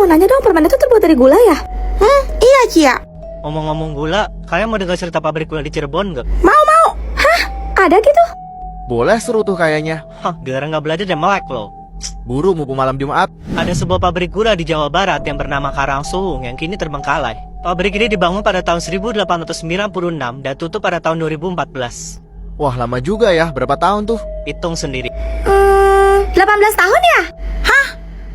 mau nanya dong, permen itu terbuat dari gula ya? Iya Cia. Ngomong-ngomong gula, kalian mau dengar cerita pabrik gula di Cirebon nggak? Mau. Ada gitu? Boleh, seru tuh kayaknya. Hah, gara nggak belajar dan melek loh. Buru mumpung malam Jumat. Ada sebuah pabrik gula di Jawa Barat yang bernama Karangsuhung yang kini terbengkalai. Pabrik ini dibangun pada tahun 1896 dan tutup pada tahun 2014. Wah, lama juga ya. Berapa tahun tuh? Hitung sendiri. 18 tahun ya?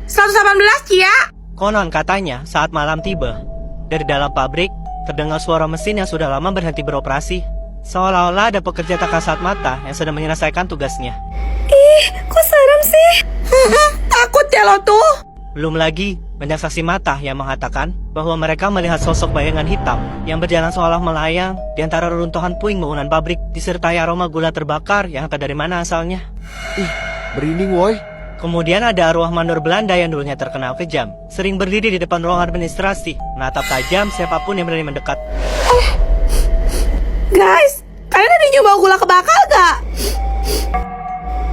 118 Cia. Konon katanya saat malam tiba, dari dalam pabrik terdengar suara mesin yang sudah lama berhenti beroperasi. Seolah-olah ada pekerja tak kasat mata yang sedang menyelesaikan tugasnya. Ih, kok serem sih? Takut ya lo tuh. Belum lagi, banyak saksi mata yang mengatakan bahwa mereka melihat sosok bayangan hitam yang berjalan seolah melayang di antara reruntuhan puing bangunan pabrik, disertai aroma gula terbakar yang entah dari mana asalnya. Ih, merinding woi. Kemudian ada arwah mandor Belanda yang dulunya terkenal kejam, sering berdiri di depan ruang administrasi, menatap tajam siapapun yang berani mendekat. Guys, kalian ada nyoba gula kebakar gak?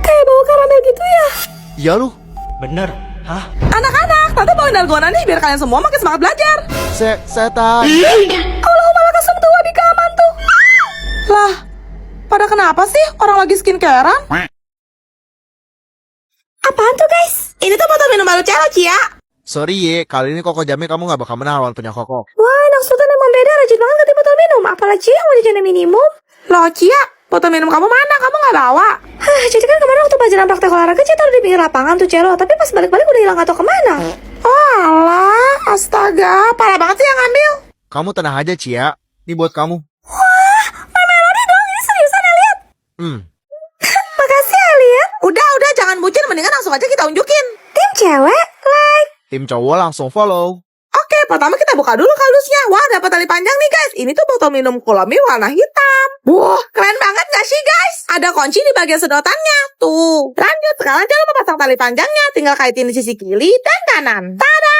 Kayak bau karamel gitu ya? Iya lu. Bener? Hah? Anak-anak, tante bawain dalgona nih biar kalian semua makin semangat belajar. Setan. Allahumma lakasum tuh wabika aman tuh. Lah, pada kenapa sih orang lagi skincarean? Apaan tuh guys? Ini tuh botol minum baru Celo Cia. Sorry ye, kali ini Koko jamin kamu gak bakal menang lawan punya Koko. Wah, anak sultan emang beda, rajin banget ganti botol minum. Apalagi yang mau jajan minimum. Loh Cia, botol minum kamu mana? Kamu gak bawa? Jadi kan kemarin waktu pelajaran praktek olahraga Cia taruh di pinggir lapangan tuh Celo. Tapi pas balik-balik udah hilang atau kemana? Oh alah, astaga, parah banget sih yang ngambil. Kamu tenang aja Cia, ini buat kamu. My Melody dong, ini seriusan Elliot? Makasih Elliot. Udah, jangan bucin, mendingan langsung aja kita unjukin. Tim cewek, like. Tim cowok langsung follow. Oke, pertama kita buka dulu kardusnya. Wah, dapat tali panjang nih guys. Ini tuh botol minum Kolamil warna hitam. Wah, keren banget gak sih guys? Ada kunci di bagian sedotannya. Tuh. Lanjut, sekarang jangan lupa pasang tali panjangnya. Tinggal kaitin di sisi kiri dan kanan. Tada!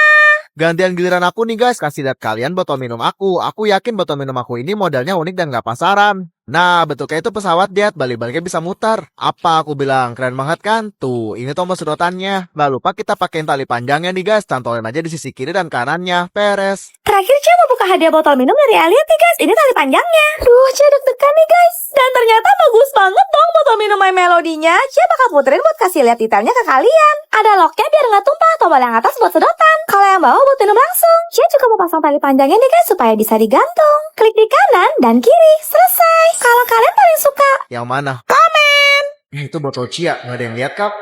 Gantian giliran aku nih guys, kasih lihat kalian botol minum aku. Aku yakin botol minum aku ini modelnya unik dan gak pasaran. Nah, betul kayak itu pesawat Diat, balik-baliknya bisa muter. Apa aku bilang, keren banget kan? Tuh, ini tombol sedotannya. Gak lupa kita pakein tali panjangnya nih guys, cantolin aja di sisi kiri dan kanannya, peres. Terakhir Cia mau buka hadiah botol minum dari Elliot nih guys. Ini tali panjangnya. Duh, Cia deg-degan nih guys. Dan ternyata bagus banget dong botol minum My Melody-nya. Cia bakal puterin buat kasih lihat detailnya ke kalian. Ada locknya biar nggak tumpah, tombol yang atas buat sedotan. Kalau yang bawah buat minum langsung. Cia juga mau pasang tali panjangnya nih guys supaya bisa digantung. Klik di kanan dan kiri, selesai. Kalau kalian paling suka. Yang mana? Komen! Itu botol Cia, gak ada yang lihat kap?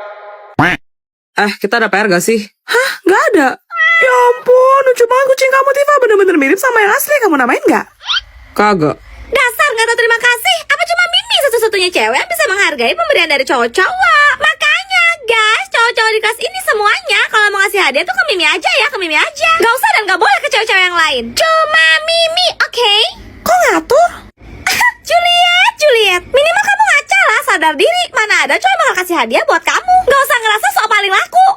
Kita ada PR gak sih? Hah? Gak ada? Ya ampun, lucu banget kucing kamu Tifa. Bener-bener mirip sama yang asli. Kamu namain gak? Kagak. Dasar nggak tahu terima kasih. Apa cuma Mimi satu-satunya cewek yang bisa menghargai pemberian dari cowok-cowok? Makanya guys, cowok-cowok di kelas ini semuanya kalau mau ngasih hadiah tuh ke Mimi aja ya, ke Mimi aja. Gak usah dan gak boleh ke cewek-cewek yang lain. Cuma Mimi, oke? Kok ngatur? Juliet, minimal kamu ngaca lah, sadar diri. Mana ada cowok yang bakal kasih hadiah buat kamu. Gak usah ngerasa sok paling laku.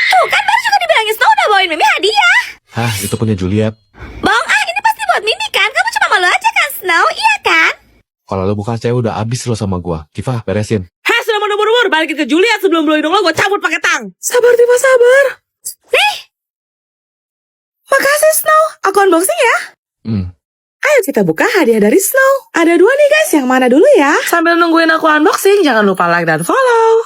Tuh kan baru juga dibilangin Snow udah bawain Mimi hadiah. Hah, itu punya Juliet. Bohong ini pasti buat Mimi kan? Kamu cuma malu aja kan Snow, iya kan? Kalau lo bukan cewek udah abis lo sama gua. Kiva, beresin. Hah, sudah mundur-mundur. Balikin ke Juliet sebelum blow hidung lo gue cabut pakai tang. Sabar Tifa, sabar. Nih, Makasih Snow. Aku unboxing ya. Ayo kita buka hadiah dari Snow. Ada 2 nih guys, yang mana dulu ya? Sambil nungguin aku unboxing, jangan lupa like dan follow.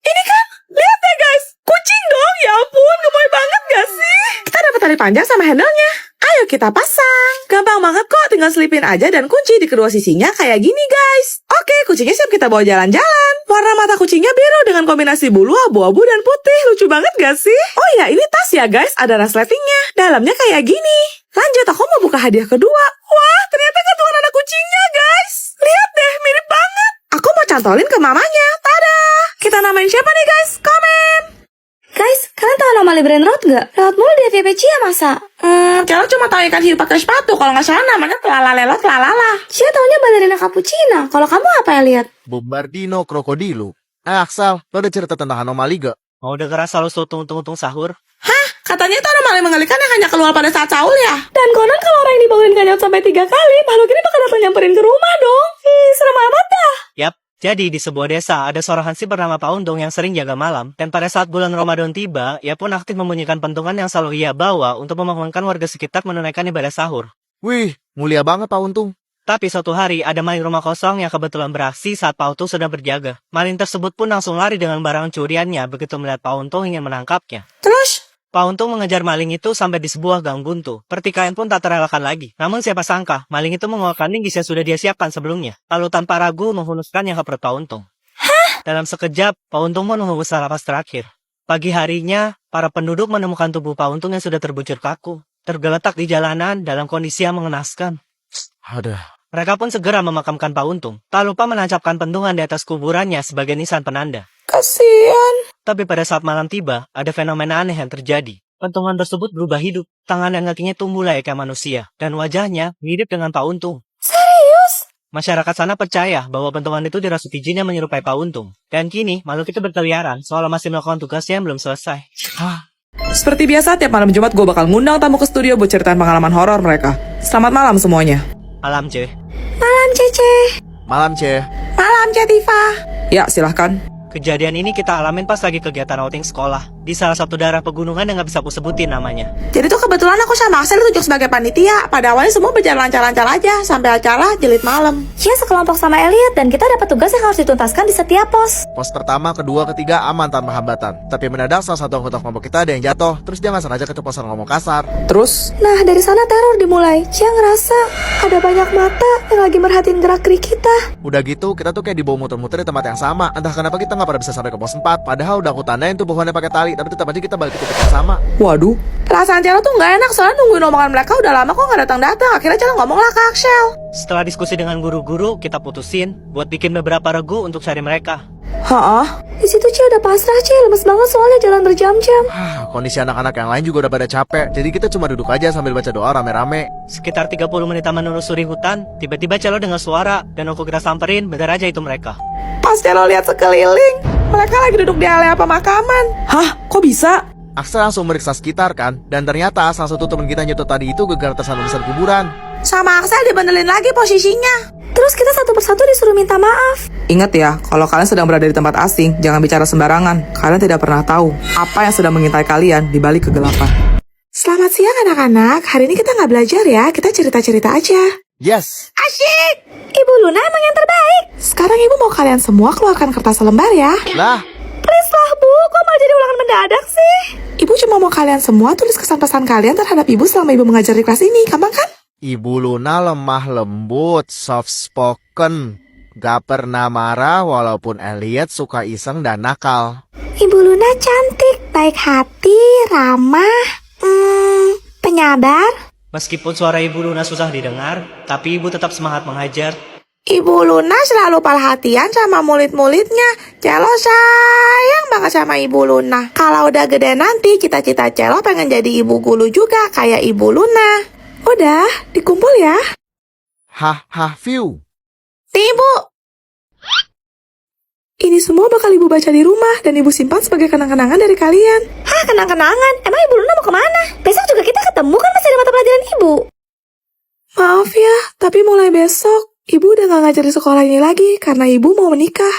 Ini kan? Lihat deh guys. Kucing dong, ya ampun. Gemoy banget gak sih? Kita dapat tali panjang sama handle-nya. Ayo kita pasang. Gampang banget kok, tinggal selipin aja dan kunci di kedua sisinya kayak gini guys. Oke, kucingnya siap kita bawa jalan-jalan. Warna mata kucingnya biru dengan kombinasi bulu abu-abu dan putih. Lucu banget gak sih? Oh iya, ini tas ya guys, ada resletingnya. Dalamnya kayak gini. Lanjut, aku mau buka hadiah kedua. Wah, ternyata gantungan anak kucingnya guys. Lihat deh, mirip banget. Aku mau cantolin ke mamanya. Tada! Kita namain siapa nih guys? Komen! guys, kalian tahu nama Libran Road gak? Lewat mulu di FYP Cia masa? Kalau cuma tahu ikan hiu pakai sepatu. Kalau nggak salah namanya telalala telalala. Cia taunya balerina cappuccino. Kalau kamu apa ya lihat? Bombardino Krokodilo. Aksal, lo ada cerita tentang anomali gak? Mau denger asal lo tungtung-tungtung sahur? Katanya itu anomali mengerikan yang hanya keluar pada saat sahur ya. Dan konon kalau orang yang dibangunin gak nyaut sampai 3 kali, makhluk ini bakal datang nyamperin ke rumah dong. Ih, serem amat dah. Yap, Jadi di sebuah desa ada seorang hansip bernama Paundong yang sering jaga malam, dan pada saat bulan Ramadan tiba, ia pun aktif membunyikan pentungan yang selalu ia bawa untuk membangunkan warga sekitar menunaikan ibadah sahur. Wih, mulia banget Pak Untung. Tapi suatu hari ada maling rumah kosong yang kebetulan beraksi saat Pak Untung sedang berjaga. Maling tersebut pun langsung lari dengan barang curiannya begitu melihat Pak Untung ingin menangkapnya. Terus? Pak Untung mengejar maling itu sampai di sebuah gang buntu. Pertikaian pun tak terelakkan lagi. Namun siapa sangka, maling itu mengeluarkan linggis yang sudah dia siapkan sebelumnya. Lalu tanpa ragu menghunuskannya ke perut Pak Untung. Dalam sekejap, Pak Untung pun menghembuskan napas terakhir. Pagi harinya, para penduduk menemukan tubuh Pak Untung yang sudah terbujur kaku, tergeletak di jalanan dalam kondisi yang mengenaskan. Aduh. Mereka pun segera memakamkan Pak Untung, tak lupa menancapkan pentungan di atas kuburannya sebagai nisan penanda. Kasian. Tapi pada saat malam tiba, ada fenomena aneh yang terjadi. Pentungan tersebut berubah hidup, tangan dan kakinya tumbuh layaknya manusia, dan wajahnya mirip dengan Pak Untung. Serius? Masyarakat sana percaya bahwa pentungan itu dirasuki jin yang menyerupai Pak Untung. Dan kini, makhluk itu berkeliaran seolah masih melakukan tugasnya yang belum selesai. Seperti biasa, tiap malam Jumat gue bakal ngundang tamu ke studio buat ceritain pengalaman horor mereka. Selamat malam semuanya. Malam, cuy. Malam Cece. Malam, Ce. Malam, Cetiva. Ya, silahkan. Kejadian ini kita alamin pas lagi kegiatan outing sekolah di salah satu daerah pegunungan yang gak bisa aku sebutin namanya. Jadi tuh kebetulan aku sama Axel ditunjuk sebagai panitia. Pada awalnya semua berjalan lancar-lancar aja sampai acara jilid malam. Dia sekelompok sama Elliot dan kita dapat tugas yang harus dituntaskan di setiap pos. Pos pertama, kedua, ketiga aman tanpa hambatan. Tapi mendadak salah satu anggota kelompok kita ada yang jatuh, terus dia nggak sengaja keceplosan ngomong kasar. Terus? Nah, dari sana teror dimulai. Dia ngerasa ada banyak mata yang lagi merhatiin gerak-gerik kita. Udah gitu, kita tuh kayak dibawa muter-muter di tempat yang sama. Entah kenapa kita nggak pada bisa sampai ke pos 4. Padahal udah aku tandain tuh pohonnya pakai tali, tapi tetap aja kita balik ke titik yang sama. Waduh. Perasaan Celo tuh gak enak soalnya nungguin omongan mereka udah lama kok gak datang-datang. Akhirnya Celo ngomonglah ke Axel. Setelah diskusi dengan guru-guru, kita putusin buat bikin beberapa regu untuk cari mereka. Hah? Di situ Cie udah pasrah, Cie. Lemes banget soalnya jalan berjam-jam. Kondisi anak-anak yang lain juga udah pada capek. Jadi kita cuma duduk aja sambil baca doa rame-rame. Sekitar 30 menitan menelusuri hutan, tiba-tiba Celo dengar suara dan aku kira samperin, bener aja itu mereka. Pas Celo lihat sekeliling, mereka lagi duduk di area pemakaman. Hah? Kok bisa? Axel langsung meriksa sekitar kan. Dan ternyata salah satu teman kita nyetut tadi itu gegar tersandung-sandung kuburan. Sama Axel dibenerin lagi posisinya. Terus kita satu persatu disuruh minta maaf. Ingat ya, kalau kalian sedang berada di tempat asing, jangan bicara sembarangan. Kalian tidak pernah tahu apa yang sedang mengintai kalian di balik kegelapan. Selamat siang anak-anak. Hari ini kita nggak belajar ya, kita cerita-cerita aja. Yes. Asyik! Ibu Luna emang yang terbaik. Sekarang ibu mau kalian semua keluarkan kertas selembar ya. Lah, Please lah Bu, kok malah jadi ulangan mendadak sih? Ibu cuma mau kalian semua tulis kesan pesan kalian terhadap ibu selama ibu mengajar di kelas ini. Gampang kan? Ibu Luna lemah lembut, soft spoken, gak pernah marah walaupun Elliot suka iseng dan nakal. Ibu Luna cantik, baik hati, ramah, penyabar. Meskipun suara Ibu Luna susah didengar, tapi Ibu tetap semangat mengajar. Ibu Luna selalu perhatian sama murid-muridnya. Celo sayang banget sama Ibu Luna. Kalau udah gede nanti, cita-cita Celo pengen jadi ibu guru juga kayak Ibu Luna. Udah, dikumpul ya. View. Ibu. Ini semua bakal ibu baca di rumah dan ibu simpan sebagai kenang-kenangan dari kalian. Hah, kenang-kenangan? Emang Ibu Luna mau kemana? Besok juga kita ketemu kan masih ada mata pelajaran Ibu. Maaf ya, tapi mulai besok, ibu udah gak ngajar di sekolah ini lagi karena ibu mau menikah.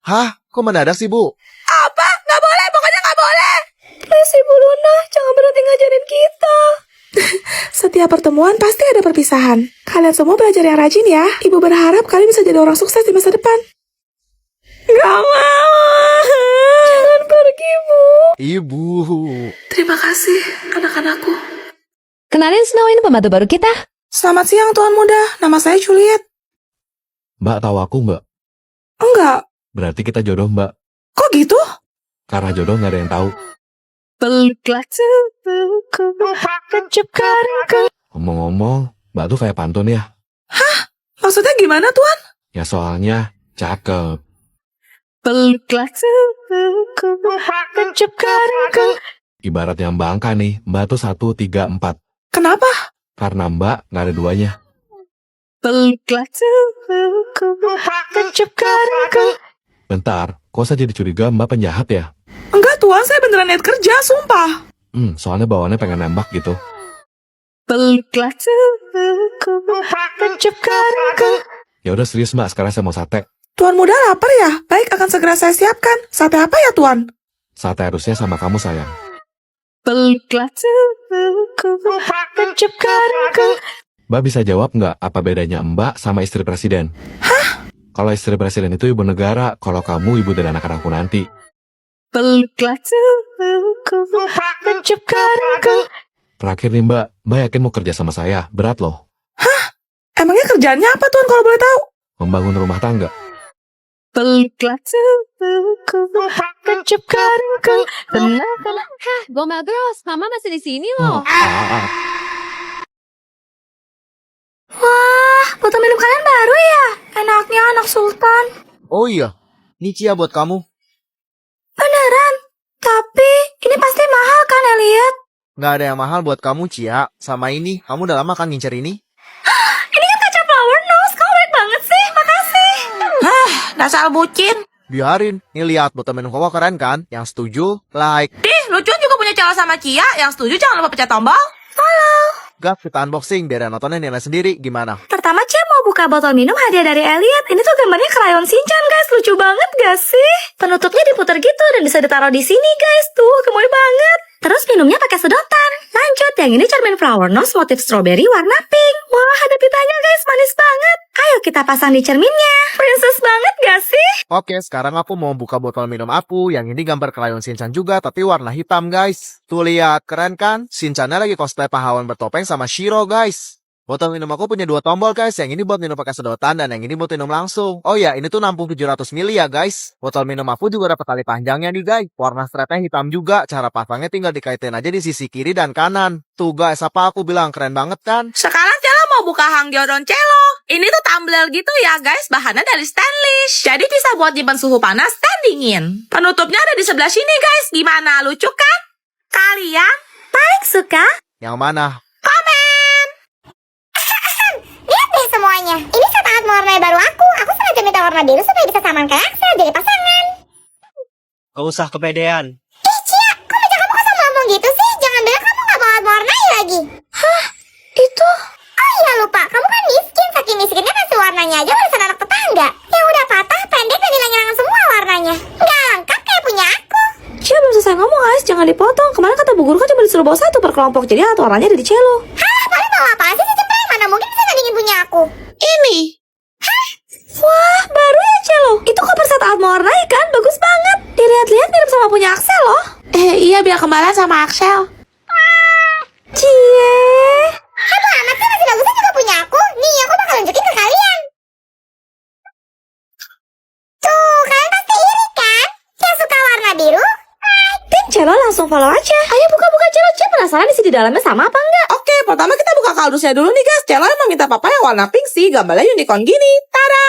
Hah? Kok mendadak sih, Bu? Apa? Gak boleh, pokoknya gak boleh. Please Ibu Luna, jangan berhenti ngajarin kita. Setiap pertemuan pasti ada perpisahan. Kalian semua belajar yang rajin ya. Ibu berharap kalian bisa jadi orang sukses di masa depan. Gak mau. Jangan pergi Bu. Ibu. Terima kasih, anak-anakku. Kenalin Snow, ini pembantu baru kita. Selamat siang, Tuan Muda. Nama saya Juliet. Mbak tahu aku mbak? Enggak. Berarti kita jodoh mbak. Kok gitu? Karena jodoh nggak ada yang tahu. Peluklah tubuhku, kecupkanku. Ngomong-ngomong, mbak tuh kayak pantun ya? Maksudnya gimana, Tuan? Ya soalnya cakep. Peluklah tubuhku, kecupkanku. Ibarat yang Bangka nih, mbak tuh 1, 3, 4. Kenapa? Karena mbak nggak ada duanya. Peluklah tubuhku, kecupkanku. Bentar, kok saya jadi curiga mbak penjahat ya? Enggak, Tuan. Saya beneran niat kerja, sumpah. Soalnya bawaannya pengen nembak gitu. Peluklah tubuhku, kecupkanku. Ya udah serius mbak, sekarang saya mau sate. Tuan muda lapar ya? Baik, akan segera saya siapkan. Sate apa ya, Tuan? Sate harusnya sama kamu sayang. Peluklah tubuhku, kecup karangku. Mbak bisa jawab nggak apa bedanya Mbak sama istri presiden? Kalau istri presiden itu ibu negara, kalau kamu ibu dan anak-anakku nanti. Peluklah tubuhku, kecup karangku. Terakhir nih Mbak yakin mau kerja sama saya? Berat loh. Emangnya kerjaannya apa, Tuan, kalau boleh tahu? Membangun rumah tangga. Peluklah tubuhku, kecup karangku. Tenang. Gombal Girls, Mama masih di sini loh. Wah, botol minum kalian baru ya? Enaknya anak sultan. Oh iya, ini Cia buat kamu. Beneran? Tapi ini pasti mahal kan, Elliot? Nggak ada yang mahal buat kamu, Cia. Sama ini, kamu udah lama kan ngincer ini? Ini kan kaca flower nose, kamu baik banget sih, makasih. Dasar bucin. Biarin, nih lihat botol minum koko keren kan? Yang setuju, like. Dih, lucu juga punya cewek sama Cia. Yang setuju jangan lupa pencet tombol. Gak, kita unboxing biar yang nontonnya nilai sendiri. Gimana? Pertama Cia mau buka botol minum hadiah dari Elliot. Ini tuh gambarnya krayon Shinchan guys, lucu banget gak sih? Penutupnya diputar gitu dan bisa ditaruh di sini guys, tuh gemoy banget. Terus minumnya pakai sedotan. Lanjut, yang ini cermin flower nose motif strawberry warna pink. Wah, ada pitanya guys, manis banget. Ayo kita pasang di cerminnya. Princess banget gak sih? Oke, sekarang aku mau buka botol minum aku. Yang ini gambar krayon Shinchan juga, tapi warna hitam guys. Tuh lihat, keren kan? Shinchannya lagi cosplay pahlawan bertopeng sama Shiro guys. Botol minum aku punya 2 tombol guys. Yang ini buat minum pakai sedotan dan yang ini buat minum langsung. Oh ya, ini tuh nampung 700 ml ya guys. Botol minum aku juga dapat tali panjangnya nih guys. Warna strapnya hitam juga. Cara pasangnya tinggal dikaitin aja di sisi kiri dan kanan. Tuh guys, apa aku bilang keren banget kan? Sekarang Celo mau buka Hanggyodon Celo. Ini tuh tumbler gitu ya guys, bahannya dari stainless. Jadi bisa buat nyimpan suhu panas dan dingin. Penutupnya ada di sebelah sini guys. Gimana, lucu kan? Kalian? Paling suka? Yang mana? Lihat deh semuanya. Ini set alat mewarnai baru aku. Aku sengaja minta warna biru supaya bisa samakan kayak Axel jadi pasangan. Gak usah kepedean. Ih, Cia, kok meja kamu kosong ngomong gitu sih? Jangan bilang kamu gak bawa alat mewarnai lagi. Itu? Oh iya lupa, kamu kan miskin. Saking miskinnya kasih warnanya aja warisan anak tetangga. Yang udah patah, pendek, dan hilang-hilangan semua warnanya. Gak lengkap kayak punya aku. Cia belum selesai ngomong guys, jangan dipotong. Kemarin kata Bu Guru kan cuma disuruh bawa 1 per kelompok, jadi alat warnanya ada di cello. Hah, pada bawa apa sih si cempreng? Mana mungkin bisa nandingin punya aku. Ini. Wah, baru ya cello. Itu koper set alat mewarnai kan, bagus banget. Dilihat-lihat mirip sama punya Axel loh. Iya, biar kembaran sama Axel. Cie. Aduh amat sih, masih bagusnya juga punya aku. Nih, aku bakal nunjukin ke kalian. Tuh, kalian pasti iri kan? Yang suka warna biru? Tim cello langsung follow aja. Ayo buka-buka cello. Cie penasaran isi di dalamnya sama apa enggak? Oke, pertama kita buka kardusnya dulu nih guys. Celo emang minta papa yang warna pink sih. Gambarnya unicorn gini. Tada!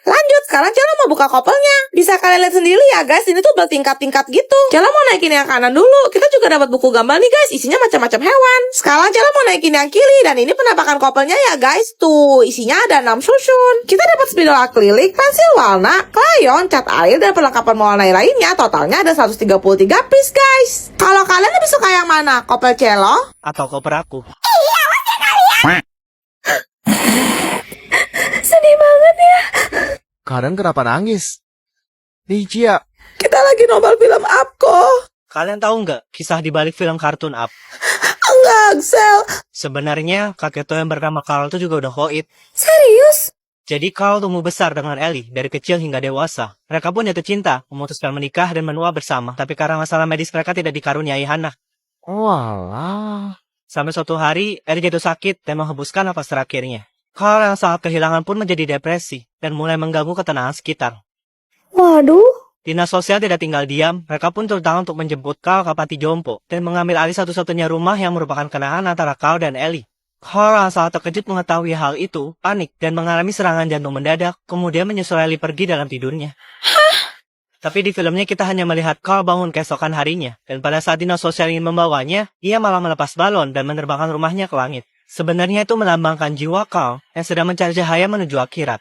Lanjut, sekarang Celo mau buka kopernya. Bisa kalian lihat sendiri ya guys. Ini tuh bertingkat-tingkat gitu. Celo mau naikin yang kanan dulu. Kita juga dapat buku gambar nih guys. Isinya macam-macam hewan. Sekarang Celo mau naikin yang kiri. Dan ini penampakan kopernya ya guys. Tuh, isinya ada 6 susun. Kita dapat spidol akrilik, pensil warna, krayon, cat air, dan perlengkapan mewarnai lainnya. Totalnya ada 133 piece guys. Kalau kalian lebih suka yang mana? Koper Celo? Atau koper aku. Sedih banget ya. Kadang kenapa nangis? Nih Cia, Kita lagi nonton film Up kok. Kalian tahu nggak kisah di balik film kartun Up? Enggak, Axel. Sebenarnya kakek tua yang bernama Carl itu juga udah koit. Serius? Jadi Carl tumbuh besar dengan Ellie dari kecil hingga dewasa. Mereka pun jatuh cinta, memutuskan menikah dan menua bersama. Tapi karena masalah medis mereka tidak dikaruniai anak. walah. Sampai suatu hari, Ellie jatuh sakit dan menghembuskan napas terakhirnya. Carl yang sangat kehilangan pun menjadi depresi dan mulai mengganggu ketenangan sekitar. Waduh. Dinas sosial tidak tinggal diam, mereka pun turun tangan untuk menjemput Carl ke panti jompo dan mengambil alih satu-satunya rumah yang merupakan kenangan antara Carl dan Ellie. Carl yang sangat terkejut mengetahui hal itu, panik dan mengalami serangan jantung mendadak, kemudian menyusul Ellie pergi dalam tidurnya. Tapi di filmnya kita hanya melihat Carl bangun keesokan harinya, dan pada saat dinas sosial ingin membawanya, ia malah melepas balon dan menerbangkan rumahnya ke langit. Sebenarnya itu melambangkan jiwa Carl yang sedang mencari cahaya menuju akhirat.